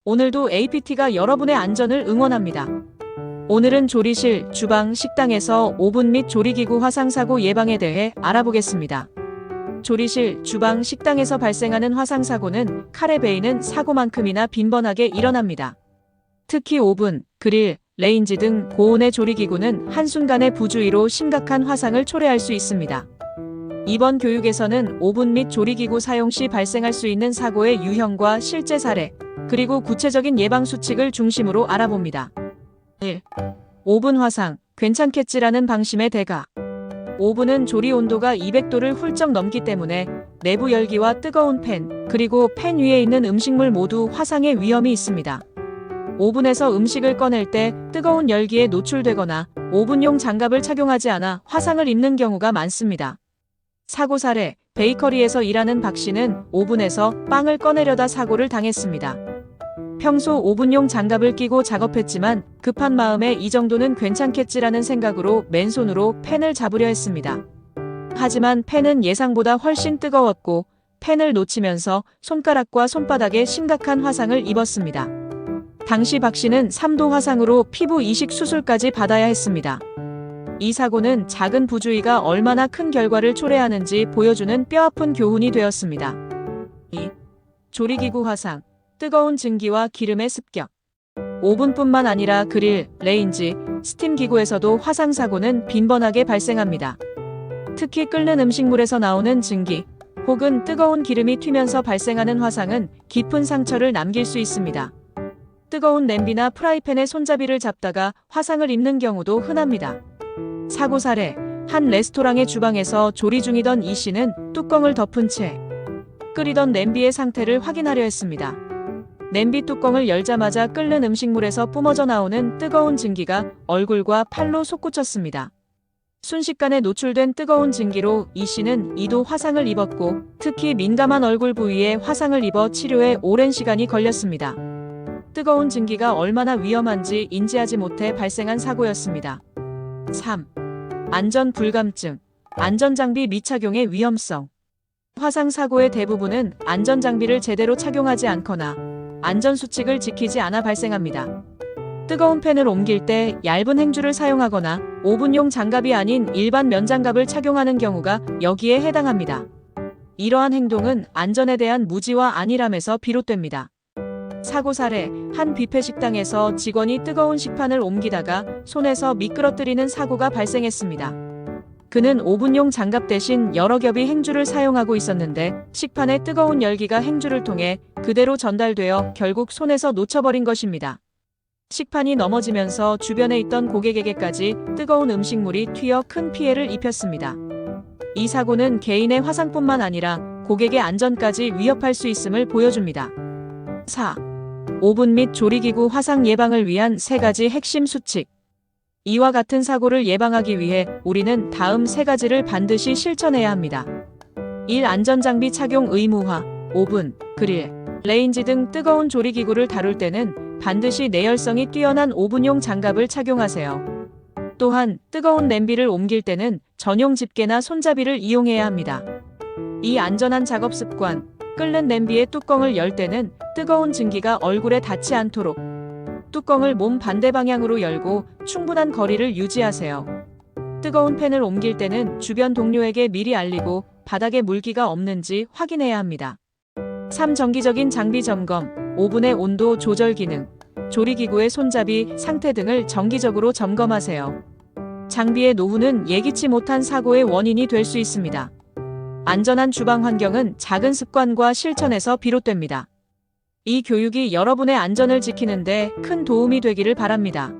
오늘도 APT가 여러분의 안전을 응원합니다. 오늘은 조리실, 주방, 식당에서 오븐 및 조리기구 화상사고 예방에 대해 알아보겠습니다. 조리실, 주방, 식당에서 발생하는 화상사고는 칼에 베이는 사고만큼이나 빈번하게 일어납니다. 특히 오븐, 그릴, 레인지 등 고온의 조리기구는 한순간의 부주의로 심각한 화상을 초래할 수 있습니다. 이번 교육에서는 오븐 및 조리기구 사용 시 발생할 수 있는 사고의 유형과 실제 사례, 그리고 구체적인 예방 수칙을 중심으로 알아봅니다. 1. 오븐 화상, 괜찮겠지라는 방심의 대가. 오븐은 조리 온도가 200도를 훌쩍 넘기 때문에 내부 열기와 뜨거운 팬, 그리고 팬 위에 있는 음식물 모두 화상의 위험이 있습니다. 오븐에서 음식을 꺼낼 때 뜨거운 열기에 노출되거나 오븐용 장갑을 착용하지 않아 화상을 입는 경우가 많습니다. 사고 사례, 베이커리에서 일하는 박 씨는 오븐에서 빵을 꺼내려다 사고를 당했습니다. 평소 오븐용 장갑을 끼고 작업했지만 급한 마음에 이 정도는 괜찮겠지라는 생각으로 맨손으로 팬을 잡으려 했습니다. 하지만 팬은 예상보다 훨씬 뜨거웠고 팬을 놓치면서 손가락과 손바닥에 심각한 화상을 입었습니다. 당시 박 씨는 3도 화상으로 피부 이식 수술까지 받아야 했습니다. 이 사고는 작은 부주의가 얼마나 큰 결과를 초래하는지 보여주는 뼈아픈 교훈이 되었습니다. 2. 조리기구 화상, 뜨거운 증기와 기름의 습격. 오븐뿐만 아니라 그릴, 레인지, 스팀 기구에서도 화상 사고는 빈번하게 발생합니다. 특히 끓는 음식물에서 나오는 증기, 혹은 뜨거운 기름이 튀면서 발생하는 화상은 깊은 상처를 남길 수 있습니다. 뜨거운 냄비나 프라이팬에 손잡이를 잡다가 화상을 입는 경우도 흔합니다. 사고 사례, 한 레스토랑의 주방에서 조리 중이던 이 씨는 뚜껑을 덮은 채 끓이던 냄비의 상태를 확인하려 했습니다. 냄비 뚜껑을 열자마자 끓는 음식물에서 뿜어져 나오는 뜨거운 증기가 얼굴과 팔로 솟구쳤습니다. 순식간에 노출된 뜨거운 증기로 이 씨는 2도 화상을 입었고 특히 민감한 얼굴 부위에 화상을 입어 치료에 오랜 시간이 걸렸습니다. 뜨거운 증기가 얼마나 위험한지 인지하지 못해 발생한 사고였습니다. 3. 안전 불감증, 안전장비 미착용의 위험성. 화상 사고의 대부분은 안전장비를 제대로 착용하지 않거나 안전수칙을 지키지 않아 발생합니다. 뜨거운 팬을 옮길 때 얇은 행주를 사용하거나 오븐용 장갑이 아닌 일반 면장갑을 착용하는 경우가 여기에 해당합니다. 이러한 행동은 안전에 대한 무지와 안일함에서 비롯됩니다. 사고 사례, 한 뷔페 식당에서 직원이 뜨거운 식판을 옮기다가 손에서 미끄러뜨리는 사고가 발생했습니다. 그는 오븐용 장갑 대신 여러 겹의 행주를 사용하고 있었는데 식판의 뜨거운 열기가 행주를 통해 그대로 전달되어 결국 손에서 놓쳐버린 것입니다. 식판이 넘어지면서 주변에 있던 고객에게까지 뜨거운 음식물이 튀어 큰 피해를 입혔습니다. 이 사고는 개인의 화상뿐만 아니라 고객의 안전까지 위협할 수 있음을 보여줍니다. 4. 오븐 및 조리기구 화상 예방을 위한 3가지 핵심 수칙. 이와 같은 사고를 예방하기 위해 우리는 다음 3가지를 반드시 실천해야 합니다. 1. 안전장비 착용 의무화. 오븐, 그릴, 레인지 등 뜨거운 조리기구를 다룰 때는 반드시 내열성이 뛰어난 오븐용 장갑을 착용하세요. 또한 뜨거운 냄비를 옮길 때는 전용 집게나 손잡이를 이용해야 합니다. 이 안전한 작업 습관, 끓는 냄비의 뚜껑을 열 때는 뜨거운 증기가 얼굴에 닿지 않도록 뚜껑을 몸 반대 방향으로 열고 충분한 거리를 유지하세요. 뜨거운 팬을 옮길 때는 주변 동료에게 미리 알리고 바닥에 물기가 없는지 확인해야 합니다. 3. 정기적인 장비 점검, 오븐의 온도 조절 기능, 조리기구의 손잡이 상태 등을 정기적으로 점검하세요. 장비의 노후는 예기치 못한 사고의 원인이 될 수 있습니다. 안전한 주방 환경은 작은 습관과 실천에서 비롯됩니다. 이 교육이 여러분의 안전을 지키는 데 큰 도움이 되기를 바랍니다.